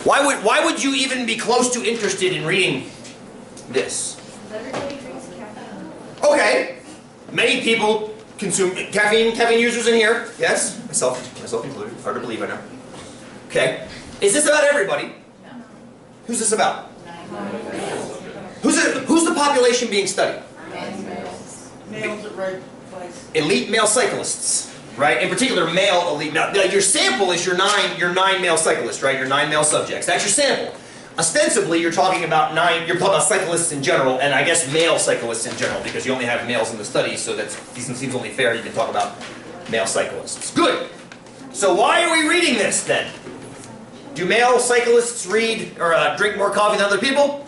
Why would you even be close to interested in reading this? Everybody drinks caffeine. Okay. Many people consume caffeine. Caffeine users in here? Yes. Myself included. Hard to believe, I know. Okay. Is this about everybody? No. Who's this about? Who's the population being studied? Males at right place. Elite male cyclists, right? In particular, male elite. Now, your sample is your nine male cyclists, right? Your 9 male subjects. That's your sample. Ostensibly, you're talking about cyclists in general, and I guess male cyclists in general, because you only have males in the study, so that seems only fair. You can talk about male cyclists. Good. So why are we reading this then? Do male cyclists read or drink more coffee than other people?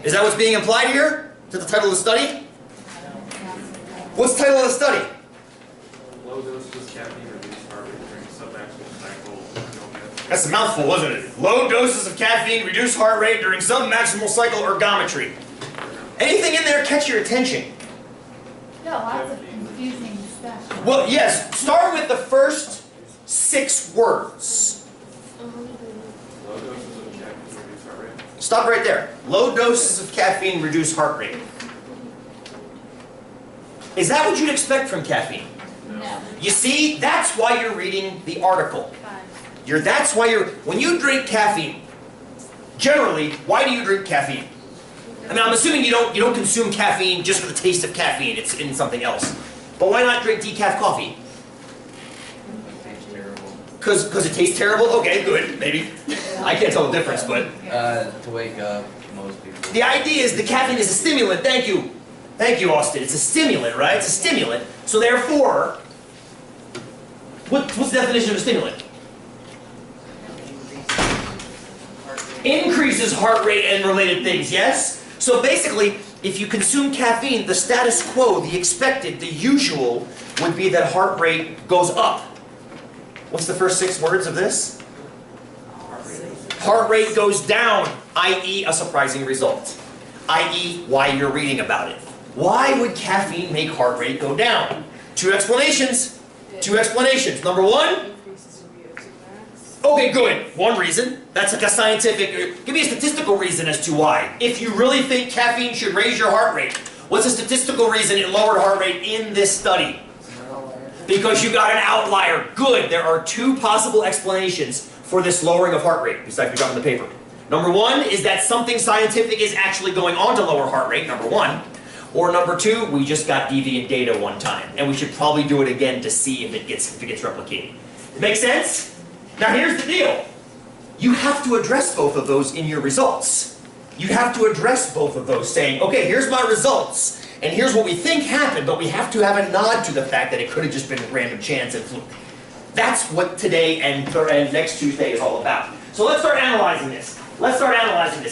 Is that what's being implied here to the title of the study? What's the title of the study? Low doses of caffeine reduce heart rate during submaximal cycle. That's a mouthful, wasn't it? Low doses of caffeine reduce heart rate during submaximal cycle ergometry. Anything in there catch your attention? No, lots of confusing stuff. Well, yes. Start with the first 6 words. Low doses of caffeine reduce heart rate. Stop right there. Low doses of caffeine reduce heart rate. Is that what you'd expect from caffeine? No. You see, that's why you're reading the article. When you drink caffeine, generally, why do you drink caffeine? I mean, I'm assuming you don't consume caffeine just for the taste of caffeine. It's in something else. But why not drink decaf coffee? It tastes terrible. Because it tastes terrible? Okay, good, maybe. I can't tell the difference, but... To wake up, most people. The idea is the caffeine is a stimulant. Thank you. Thank you, Austin. It's a stimulant, right? It's a stimulant. So therefore, what's the definition of a stimulant? Increases heart rate and related things, yes? So basically, if you consume caffeine, the status quo, the expected, the usual, would be that heart rate goes up. What's the first 6 words of this? Heart rate goes down, i.e. a surprising result, i.e. why you're reading about it. Why would caffeine make heart rate go down? 2 explanations. 2 explanations. Number 1. Okay, good. 1 reason. That's like a scientific... Give me a statistical reason as to why. If you really think caffeine should raise your heart rate, what's the statistical reason it lowered heart rate in this study? Because you got an outlier. Good. There are 2 possible explanations for this lowering of heart rate, besides we got in the paper. Number 1 is that something scientific is actually going on to lower heart rate, number 1. Or number 2, we just got deviant data one time, and we should probably do it again to see if it gets replicated. Make sense? Now here's the deal. You have to address both of those in your results. You have to address both of those, saying, okay, here's my results, and here's what we think happened, but we have to have a nod to the fact that it could have just been random chance and fluke. That's what today and next Tuesday is all about. So let's start analyzing this.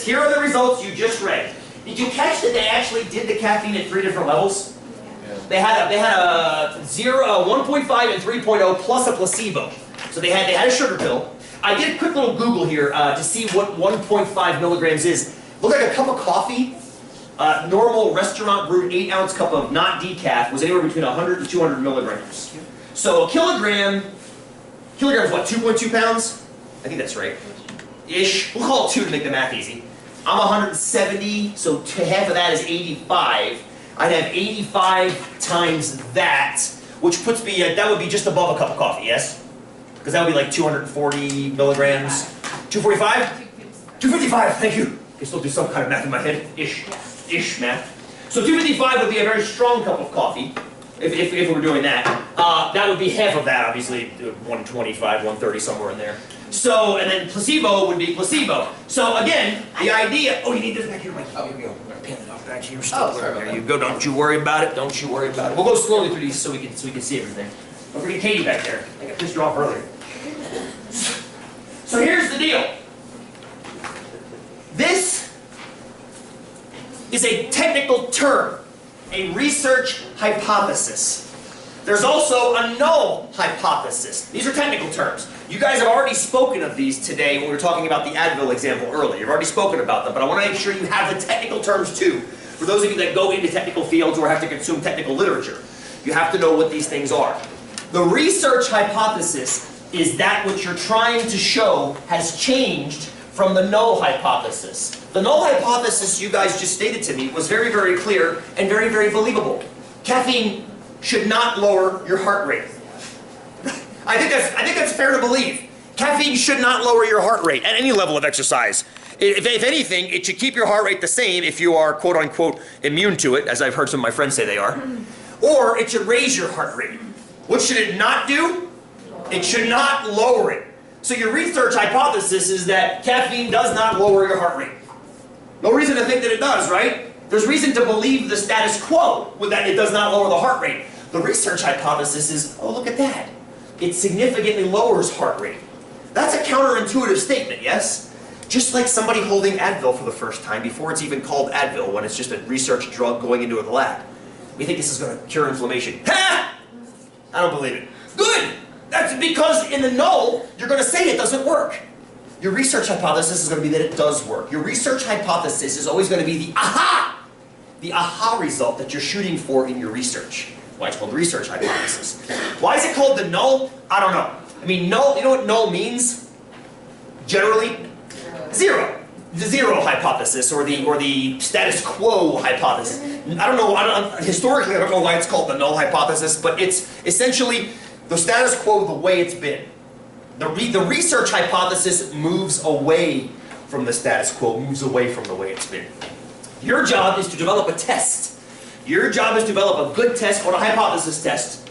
Here are the results you just read. Did you catch that they actually did the caffeine at 3 different levels? Yeah. They had a 1.5 and 3.0 plus a placebo. So they had a sugar pill. I did a quick little Google here to see what 1.5 milligrams is. Looked like a cup of coffee. Normal restaurant brewed 8-ounce cup of not decaf was anywhere between 100 to 200 milligrams. So a kilogram is what, 2.2 pounds? I think that's right. Ish. We'll call it 2 to make the math easy. I'm 170, so half of that is 85. I'd have 85 times that, which puts me at, that would be just above a cup of coffee, yes? Because that would be like 240 milligrams. 245? 255, thank you. I can still do some kind of math in my head. Ish math. So 255 would be a very strong cup of coffee, if we were doing that. That would be half of that, obviously, 125, 130, somewhere in there. So, and then placebo would be placebo. So again, the idea, oh, you need this back here, Mike. Oh, here we go. I'm gonna pin it off back here. There you go. Don't you worry about it. Don't you worry about it. We'll go slowly through these so we can see everything. Don't forget Katie back there. I got pissed her off earlier. So here's the deal. This is a technical term, a research hypothesis. There's also a null hypothesis. These are technical terms. You guys have already spoken of these today when we were talking about the Advil example earlier. You've already spoken about them, but I want to make sure you have the technical terms too. For those of you that go into technical fields or have to consume technical literature, you have to know what these things are. The research hypothesis is that what you're trying to show has changed from the null hypothesis. The null hypothesis you guys just stated to me was very, very clear and very, very believable. Caffeine should not lower your heart rate. I think that's fair to believe. Caffeine should not lower your heart rate at any level of exercise. If anything, it should keep your heart rate the same if you are quote-unquote immune to it, as I've heard some of my friends say they are. Or it should raise your heart rate. What should it not do? It should not lower it. So your research hypothesis is that caffeine does not lower your heart rate. No reason to think that it does, right? There's reason to believe the status quo with that it does not lower the heart rate. The research hypothesis is, oh, look at that. It significantly lowers heart rate. That's a counterintuitive statement, yes? Just like somebody holding Advil for the first time before it's even called Advil, when it's just a research drug going into the lab. We think this is going to cure inflammation. Ha! I don't believe it. Good! That's because in the null, you're going to say it doesn't work. Your research hypothesis is going to be that it does work. Your research hypothesis is always going to be the aha result that you're shooting for in your research. Why it's called the research hypothesis. Why is it called the null? I don't know. I mean, null, you know what null means? Generally? Zero. The zero hypothesis, or the status quo hypothesis. I don't know, historically I don't know why it's called the null hypothesis, but it's essentially the status quo the way it's been. The research hypothesis moves away from the status quo, moves away from the way it's been. Your job is to develop a test. Your job is to develop a good test, called a hypothesis test,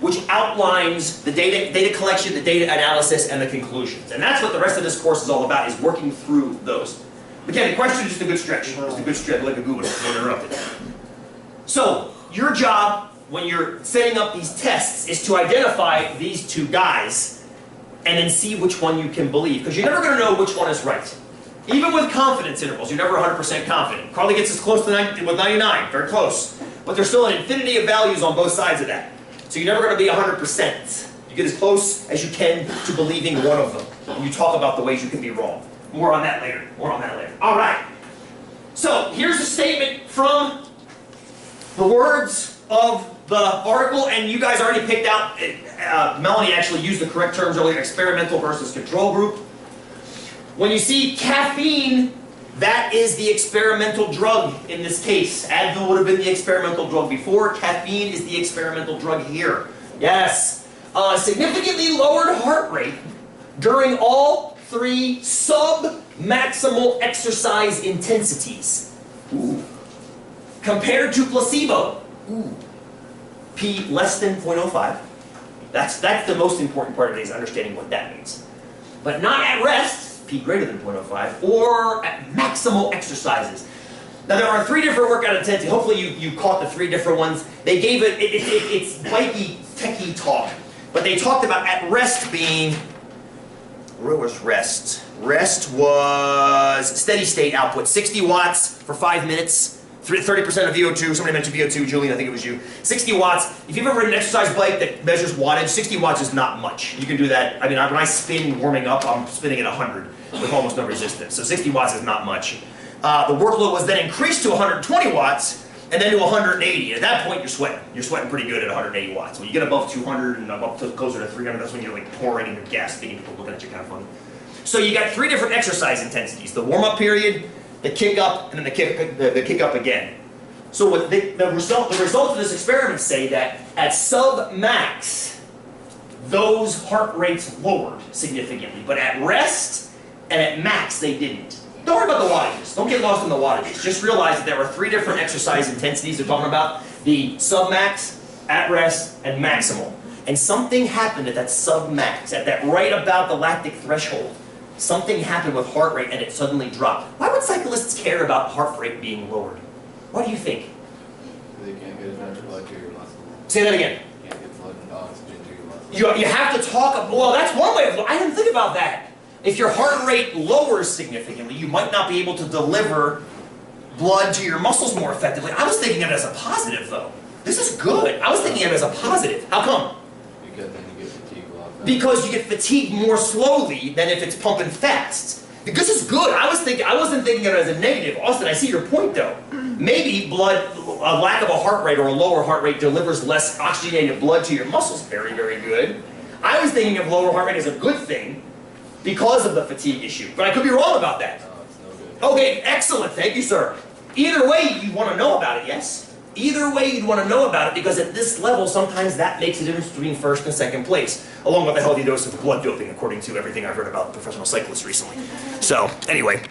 which outlines the data collection, the data analysis, and the conclusions. And that's what the rest of this course is all about, is working through those. Again, the question is just a good stretch. Just a good stretch, like a Google, don't interrupt it. So, your job when you're setting up these tests is to identify these two guys and then see which one you can believe. Because you're never going to know which one is right. Even with confidence intervals, you're never 100% confident. Carly gets as close to 99, very close. But there's still an infinity of values on both sides of that. So you're never going to be 100%. You get as close as you can to believing one of them. And you talk about the ways you can be wrong. More on that later. More on that later. All right. So here's a statement from the words of the article, and you guys already picked out, Melanie actually used the correct terms earlier, experimental versus control group. When you see caffeine, that is the experimental drug in this case. Advil would have been the experimental drug before. Caffeine is the experimental drug here. Yes. Significantly lowered heart rate during all 3 sub-maximal exercise intensities. Ooh. Compared to placebo. Ooh. P less than 0.05. That's the most important part of it, is understanding what that means. But not at rest, P greater than 0.05, or at maximal exercises. Now there are 3 different workout intensities. Hopefully you caught the 3 different ones. They gave it's bikey, techie talk. But they talked about at rest being, where was rest? Rest was steady state output, 60 watts for 5 minutes. 30% of VO2, somebody mentioned VO2, Julian, I think it was you. 60 watts. If you've ever ridden an exercise bike that measures wattage, 60 watts is not much. You can do that. I mean, when I spin warming up, I'm spinning at 100 with almost no resistance. So 60 watts is not much. The workload was then increased to 120 watts and then to 180. At that point, you're sweating. You're sweating pretty good at 180 watts. When you get above 200 and up to closer to 300, that's when you're like pouring and you're gasping and people looking at you kind of funny. So you got 3 different exercise intensities. The warm-up period, the kick up, and then the kick up again. So what the results of this experiment say that at sub-max, those heart rates lowered significantly. But at rest and at max, they didn't. Don't worry about the wattages. Don't get lost in the wattages. Just realize that there are 3 different exercise intensities they're talking about. The sub-max, at rest, and maximal. And something happened at that sub-max, at that right about the lactic threshold. Something happened with heart rate and it suddenly dropped. Why would cyclists care about heart rate being lowered? What do you think? They can't get enough blood to your muscles. Say that again. You can't get blood and oxygen to your muscles. You have to talk, well, that's one way of, I didn't think about that. If your heart rate lowers significantly, you might not be able to deliver blood to your muscles more effectively. I was thinking of it as a positive, though. This is good. I was thinking of it as a positive. How come? Because then you get fatigued a lot faster. Because you get fatigued more slowly than if it's pumping fast. This is good. I wasn't thinking of it as a negative. Austin, I see your point, though. Maybe a lack of a heart rate or a lower heart rate delivers less oxygenated blood to your muscles. Very, very good. I was thinking of lower heart rate as a good thing because of the fatigue issue, but I could be wrong about that. No, it's no good. Okay, excellent, thank you, sir. Either way, you want to know about it, yes? Either way, you'd want to know about it because at this level, sometimes that makes a difference between first and second place, along with a healthy dose of blood doping, according to everything I've heard about professional cyclists recently. So, anyway.